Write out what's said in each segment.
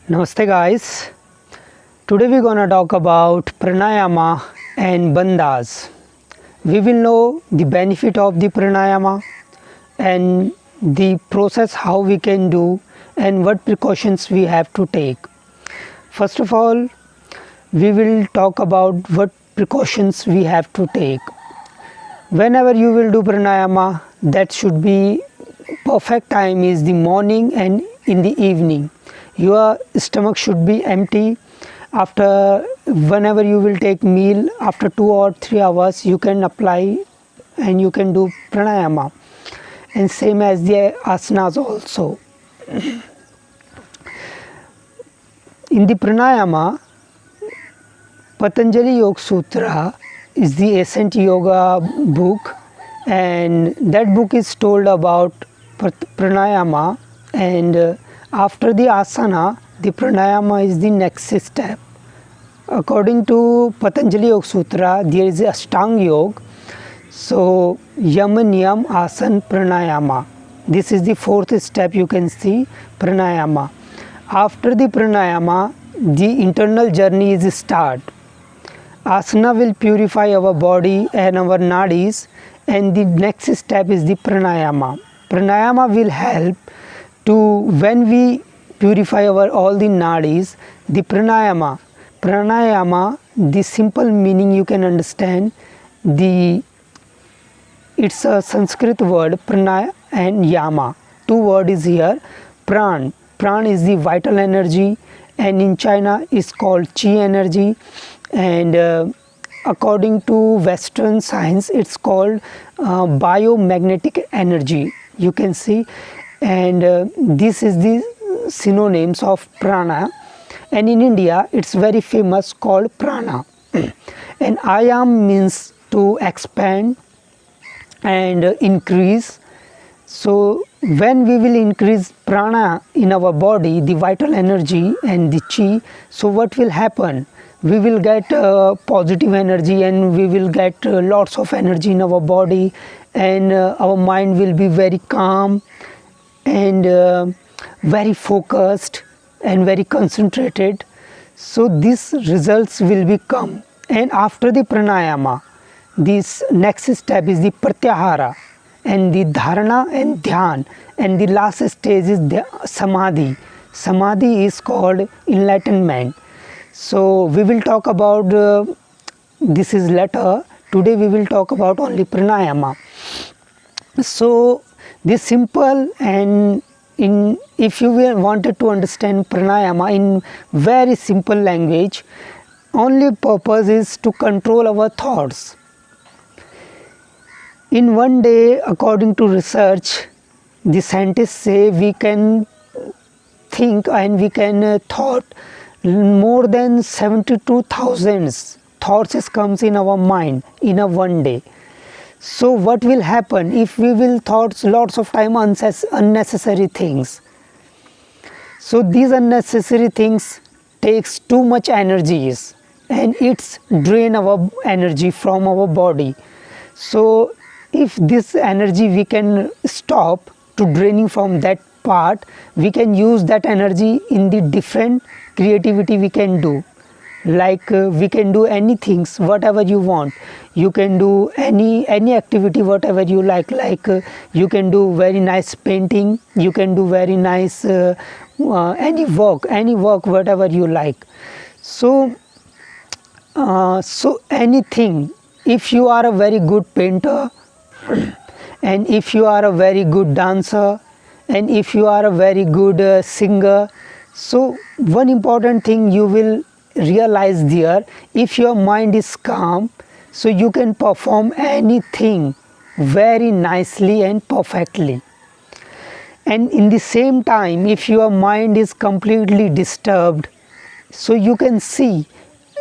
Namaste guys. Today we're gonna talk about pranayama and bandhas. We will know the benefit of the pranayama and the process how we can do and what precautions we have to take. First of all, we will talk about what precautions we have to take. Whenever you will do pranayama, that should be perfect time is the morning and in the evening. Your stomach should be empty. After whenever you will take meal, after 2 or 3 hours you can apply and you can do pranayama, and same as the asanas also. In the pranayama, Patanjali Yoga Sutra is the ancient yoga book, and that book is told about pranayama, and after the asana, the pranayama is the next step. According to Patanjali Yoga Sutra, there is Ashtanga Yoga. So Yama Niyam Asan Pranayama. This is the fourth step, you can see pranayama. After the pranayama, the internal journey is start. Asana will purify our body and our nadis, and the next step is the pranayama. Pranayama will help to, when we purify our all the nadis, the pranayama, the simple meaning you can understand, it's a Sanskrit word pranaya and yama. Two words is here. Pran is the vital energy, and in China is called chi energy, and according to Western science it's called biomagnetic energy, you can see, and this is the synonyms of prana, and in India it's very famous called prana. And ayam means to expand and increase. So when we will increase prana in our body, the vital energy and the chi, so what will happen? We will get positive energy, and we will get lots of energy in our body, and our mind will be very calm and very focused and very concentrated. So these results will become. And after the pranayama, this next step is the pratyahara and the dharana and dhyan, and the last stage is the samadhi. Samadhi is called enlightenment. So we will talk about this is later. Today we will talk about only pranayama. So this simple, and if you wanted to understand pranayama in very simple language, only purpose is to control our thoughts. In one day, according to research, the scientists say we can think and we can thought more than 72,000 thoughts comes in our mind in a one day. So what will happen if we will thought lots of time unnecessary things? So these unnecessary things takes too much energies, and it's drain our energy from our body. So if this energy we can stop to draining from that part, we can use that energy in the different creativity we can do. Like we can do anything, whatever you want. You can do any activity whatever you like you can do very nice painting, you can do very nice any work whatever you like. So anything. If you are a very good painter, and if you are a very good dancer, and if you are a very good singer, so one important thing you will realize there, if your mind is calm, so you can perform anything very nicely and perfectly. And in the same time, if your mind is completely disturbed, so you can see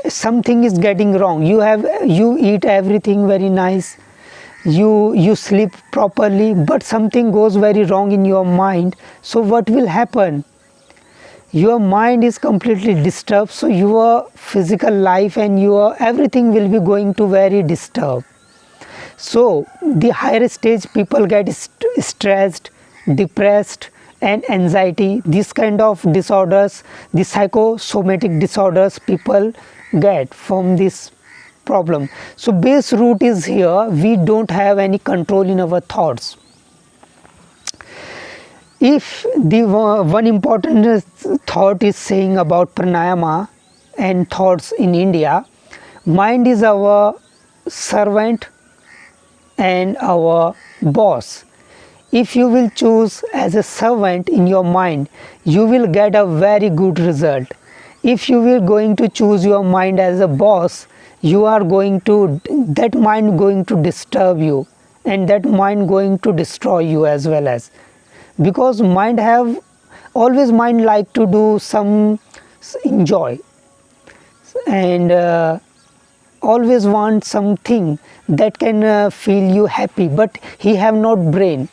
something is getting wrong. You eat everything very nice, you sleep properly, but something goes very wrong in your mind. So what will happen? Your mind is completely disturbed, so your physical life and your everything will be going to very disturbed. So the higher stage people get stressed, depressed, and anxiety. This kind of disorders, the psychosomatic disorders people get from this problem. So base root is here. We don't have any control in our thoughts. If the one important thought is saying about pranayama and thoughts in India, mind is our servant and our boss. If you will choose as a servant in your mind, you will get a very good result. If you will going to choose your mind as a boss, you are going to, that mind going to disturb you, and that mind going to destroy you as well. As because mind have always, mind like to do some enjoy, and always want something that can feel you happy, but he have not brain.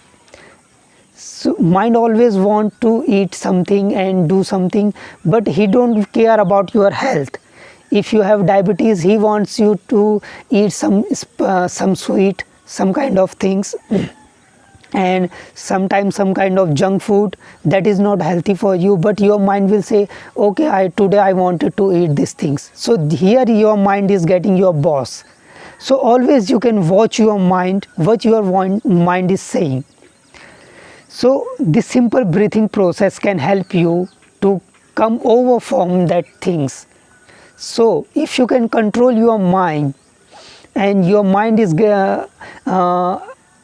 So mind always want to eat something and do something, but he don't care about your health. If you have diabetes, he wants you to eat some sweet, some kind of things, and sometimes some kind of junk food that is not healthy for you, but your mind will say, okay, today I wanted to eat these things. So here your mind is getting your boss. So always you can watch your mind, what your mind is saying. So this simple breathing process can help you to come over from that things. So if you can control your mind, and your mind is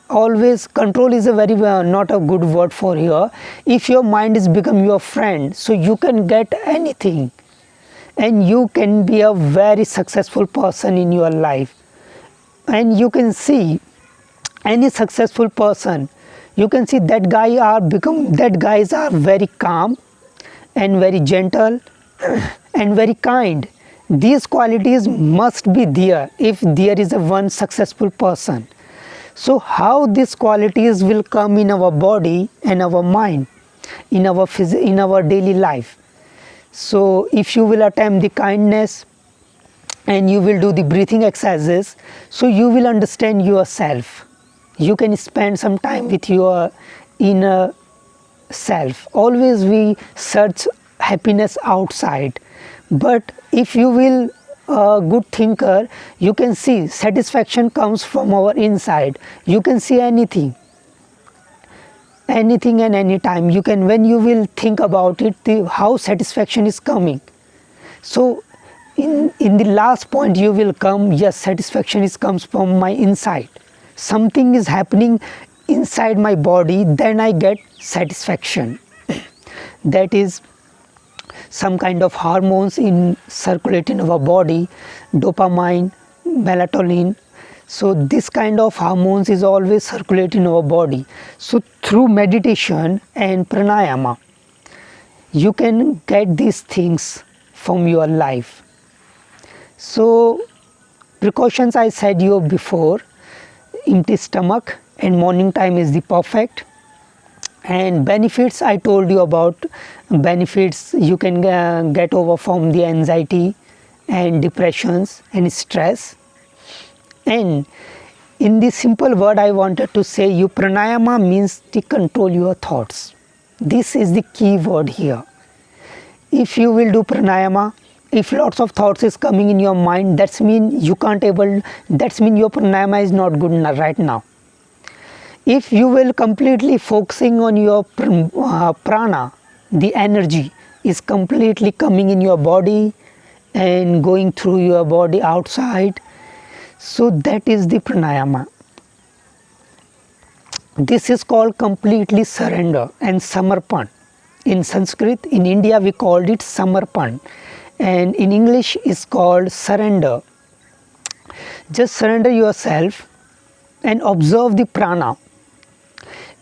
always, control is a very not a good word for here. If your mind is become your friend, so you can get anything, and you can be a very successful person in your life. And you can see any successful person, you can see that guys are very calm and very gentle and very kind. These qualities must be there if there is a one successful person. So how these qualities will come in our body and our mind, in our daily life? So if you will attempt the kindness and you will do the breathing exercises, so you will understand yourself. You can spend some time with your inner self. Always we search happiness outside, but if you will a good thinker, you can see satisfaction comes from our inside. You can see anything and any time. You can, when you will think about it, how satisfaction is coming. So in the last point you will come, yes, satisfaction comes from my inside. Something is happening inside my body, then I get satisfaction. That is some kind of hormones in circulate in our body, dopamine, melatonin. So this kind of hormones is always circulating in our body. So through meditation and pranayama, you can get these things from your life. So precautions I said you before, empty stomach and morning time is the perfect. And benefits I told you about, benefits you can get over from the anxiety and depressions and stress. And in the simple word I wanted to say you, pranayama means to control your thoughts. This is the key word here. If you will do pranayama, if lots of thoughts is coming in your mind, that's mean you can't able, that's mean your pranayama is not good enough right now. If you will completely focusing on your prana, the energy is completely coming in your body and going through your body outside. So that is the pranayama. This is called completely surrender and samarpan. In Sanskrit, in India we called it samarpan, and in English is called surrender. Just surrender yourself and observe the prana.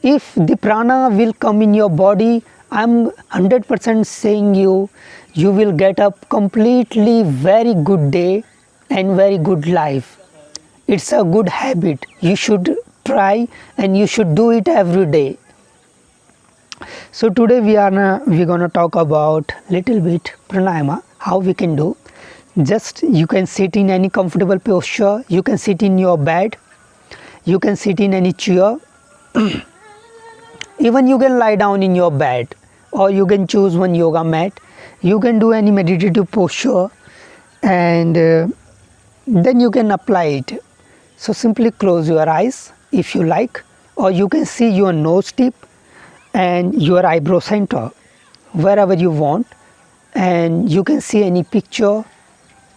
If the prana will come in your body, I am 100% saying you will get a completely very good day and very good life. It's a good habit. You should try and you should do it every day. So today we're gonna talk about little bit pranayama, how we can do. Just you can sit in any comfortable posture. You can sit in your bed. You can sit in any chair. Even you can lie down in your bed, or you can choose one yoga mat. You can do any meditative posture, and then you can apply it. So simply close your eyes if you like, or you can see your nose tip and your eyebrow center wherever you want, and you can see any picture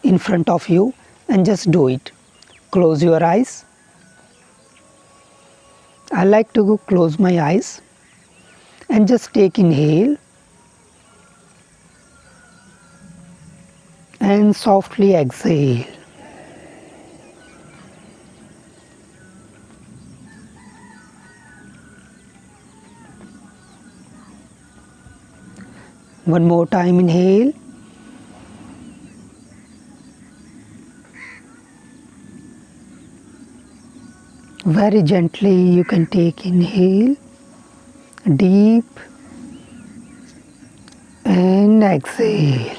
in front of you, and just do it. Close your eyes. I like to close my eyes and just take inhale and softly exhale. One more time, inhale. Very gently you can take inhale, deep, and exhale.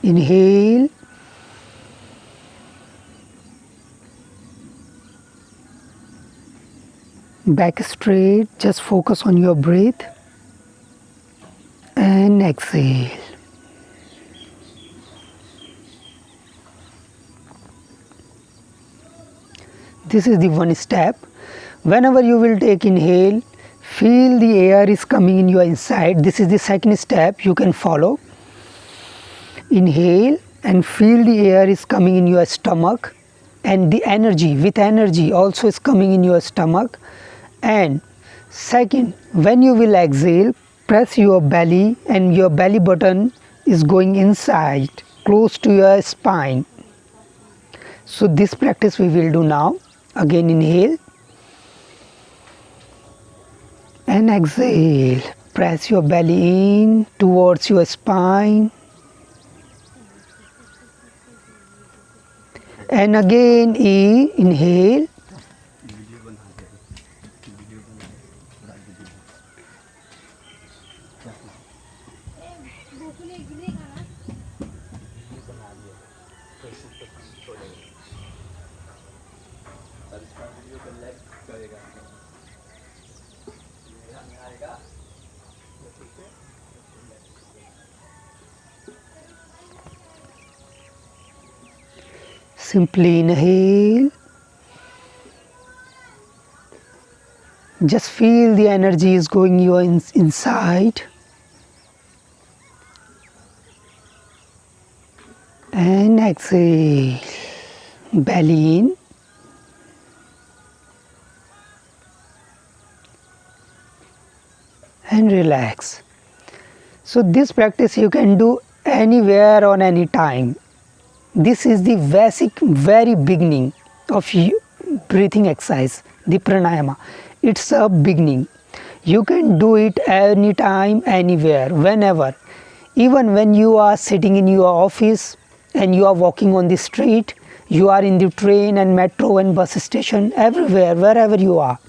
Inhale, back straight, just focus on your breath, and exhale. This is the one step. Whenever you will take inhale, feel the air is coming in your inside. This is the second step you can follow. Inhale and feel the air is coming in your stomach, and the energy, with energy also is coming in your stomach. And second, when you will exhale, press your belly, and your belly button is going inside, close to your spine. So this practice we will do now. Again inhale and exhale. Press your belly in towards your spine. And again inhale. Simply inhale. Just feel the energy is going your inside. And exhale. Belly in. And relax. So this practice you can do anywhere on any time. This is the basic, very beginning of breathing exercise, the pranayama. It's a beginning. You can do it anytime, anywhere, whenever. Even when you are sitting in your office and you are walking on the street, you are in the train and metro and bus station, everywhere, wherever you are.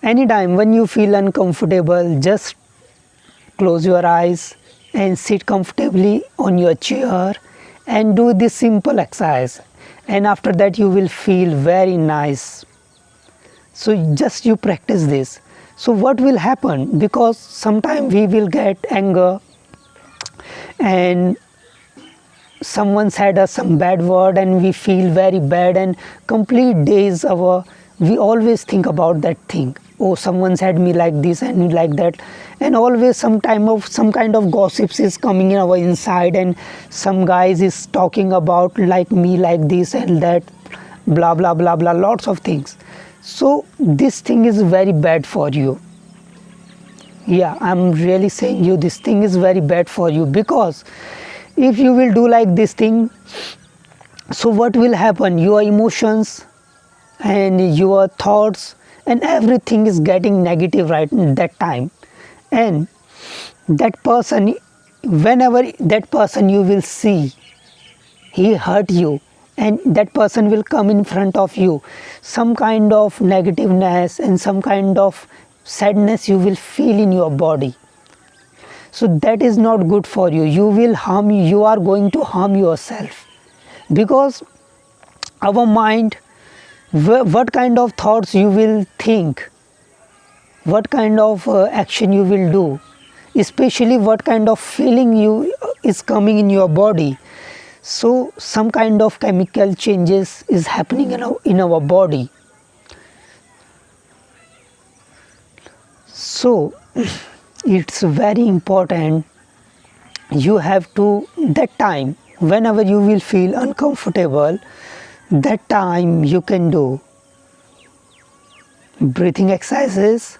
Anytime when you feel uncomfortable, just close your eyes and sit comfortably on your chair and do this simple exercise, and after that you will feel very nice. So just you practice this. So what will happen, because sometimes we will get anger and someone said us some bad word and we feel very bad, and complete days we always think about that thing. Oh, someone said me like this and like that, and always some kind of gossips is coming in our inside, and some guys is talking about like me like this and that, blah blah blah blah, lots of things. So this thing is very bad for you. Yeah, I'm really saying you, this thing is very bad for you, because if you will do like this thing, so what will happen? Your emotions and your thoughts and everything is getting negative right in that time. And that person, whenever that person you will see, he hurt you, and that person will come in front of you, some kind of negativeness and some kind of sadness you will feel in your body. So that is not good for you. You are going to harm yourself, because our mind, what kind of thoughts you will think, what kind of action you will do, especially what kind of feeling you is coming in your body. So some kind of chemical changes is happening in our body. So it's very important, you have to, that time whenever you will feel uncomfortable, that time you can do breathing exercises.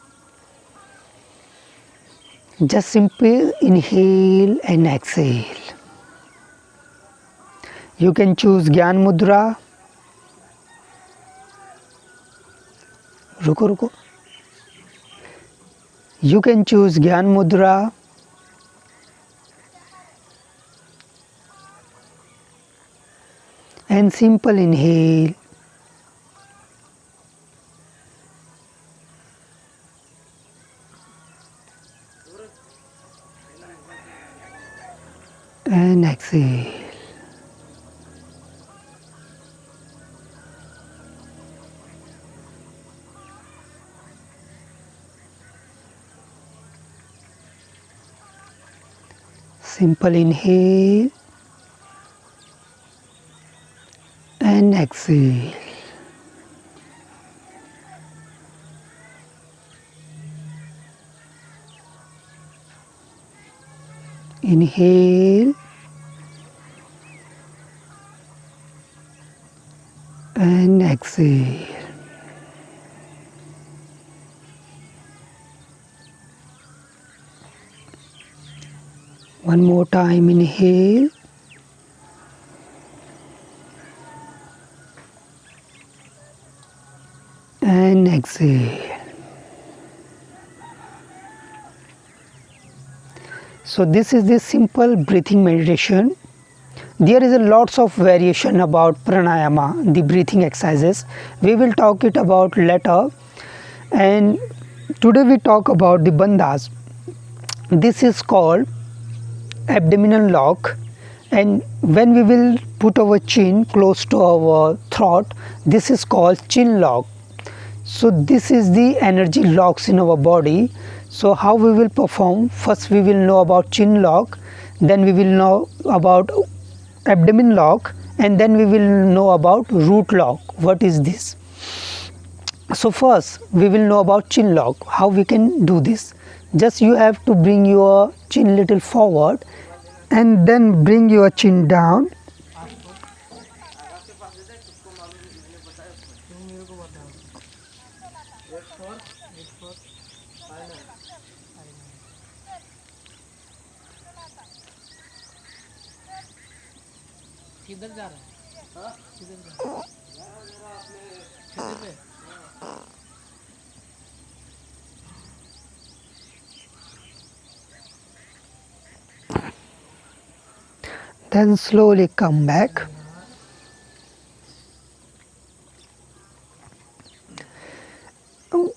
Just simply inhale and exhale. You can choose Gyan Mudra. रुको रुको. You can choose Gyan Mudra. And simple inhale. And exhale. Simple inhale and exhale. Inhale and exhale. One more time, inhale and exhale. So this is the simple breathing meditation. There is a lots of variation about pranayama, the breathing exercises. We will talk it about later. And today we talk about the bandhas. This is called abdominal lock, and when we will put our chin close to our throat, this is called chin lock. So this is the energy locks in our body. So how we will perform? First we will know about chin lock, then we will know about abdomen lock, and then we will know about root lock. What is this? So first we will know about chin lock. How we can do this? Just you have to bring your chin little forward and then bring your chin down. किधर जा रहा है? किधर जा रहा है? Then slowly come back.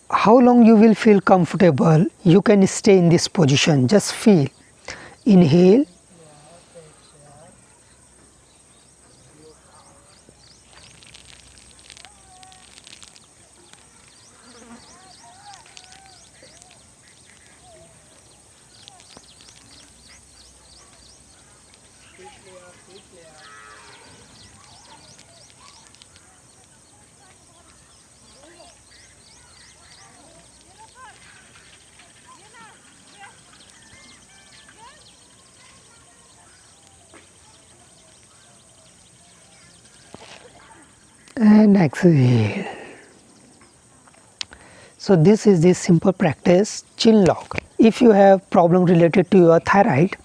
How long you will feel comfortable, you can stay in this position. Just feel. Inhale. And exhale. So this is the simple practice, chin lock. If you have problem related to your thyroid,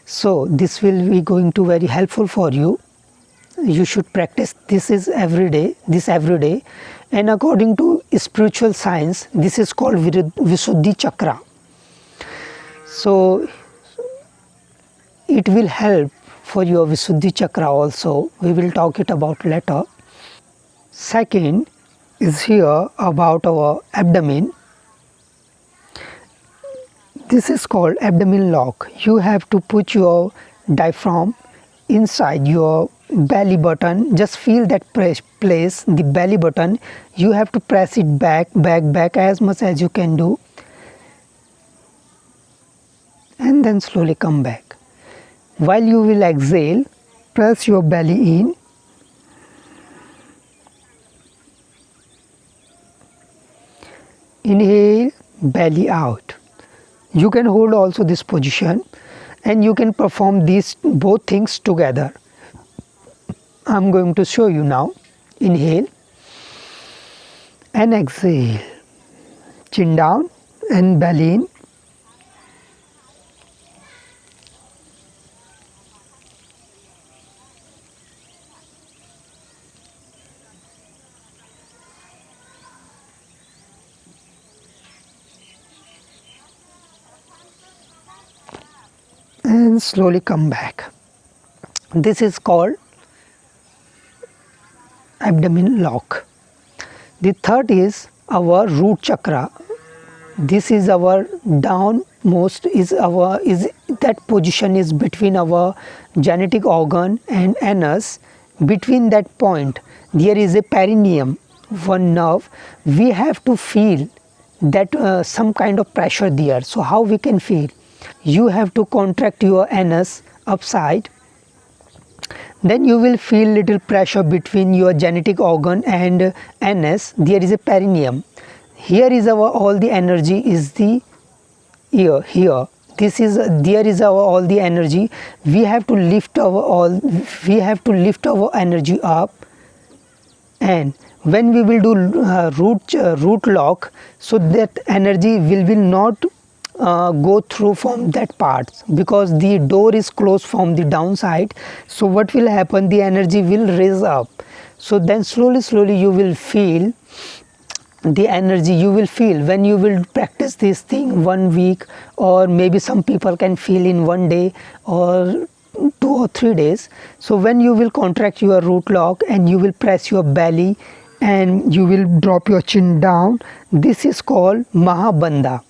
so this will be going to very helpful for you. You should practice this every day, and according to spiritual science, this is called Visuddhi Chakra. So it will help for your Visuddhi Chakra also. We will talk it about later. Second is here about our abdomen. This is called abdomen lock. You have to put your diaphragm inside your belly button. Just feel that place, the belly button. You have to press it back as much as you can do, and then slowly come back. While you will exhale, press your belly in. Inhale, belly out. You can hold also this position, and you can perform these both things together. I'm going to show you now. Inhale and exhale. Chin down and belly in. And slowly come back. This is called abdomen lock. The third is our root chakra. This is our downmost, is that position is between our genetic organ and anus. Between that point there is a perineum, one nerve. We have to feel that some kind of pressure there. So how we can feel? You have to contract your anus upside, then you will feel little pressure between your genetic organ and anus. There is a perineum. Here is our all the energy is the ear. Here this is there is our all the energy. We have to lift our energy up, and when we will do root lock, so that energy will not go through from that part, because the door is closed from the downside. So what will happen, the energy will raise up. So then slowly you will feel the energy. You will feel when you will practice this thing 1 week, or maybe some people can feel in 1 day or 2 or 3 days. So when you will contract your root lock and you will press your belly and you will drop your chin down, this is called Mahabandha.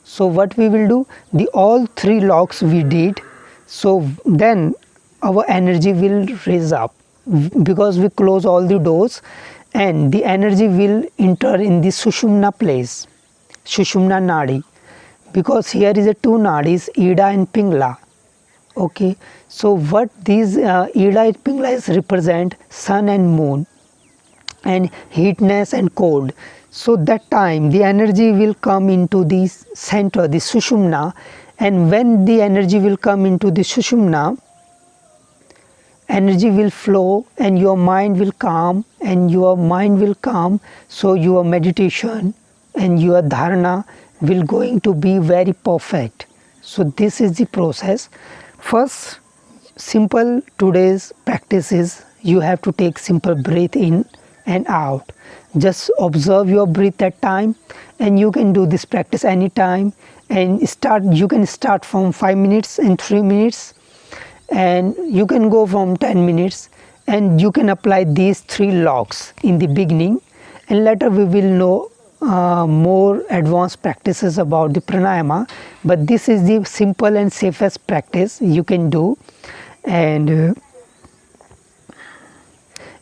So what we will do, the all 3 locks we did, so then our energy will raise up, because we close all the doors, and the energy will enter in the Sushumna place, Sushumna Nadi, because here is a 2 nadis, Ida and Pingla. Okay, so what these Ida and Pingla is represent sun and moon and heatness and cold. So that time the energy will come into the center, the Sushumna, and when the energy will come into the Sushumna, energy will flow and your mind will calm, so your meditation and your dharana will going to be very perfect. So this is the process. First, simple today's practice is you have to take simple breath in and out. Just observe your breath at time, and you can do this practice anytime, and you can start from 5 minutes and 3 minutes, and you can go from 10 minutes, and you can apply these 3 locks in the beginning, and later we will know more advanced practices about the pranayama, but this is the simple and safest practice you can do. And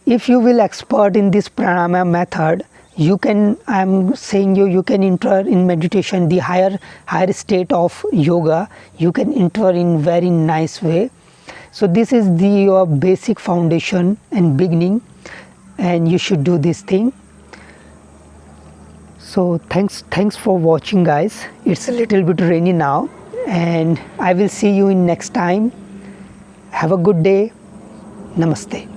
if you will expert in this pranayama method, you can, I am saying you can enter in meditation, the higher state of yoga, you can enter in very nice way. So this is your basic foundation and beginning, and you should do this thing. So thanks for watching, guys. It's a little bit rainy now, and I will see you in next time. Have a good day. Namaste.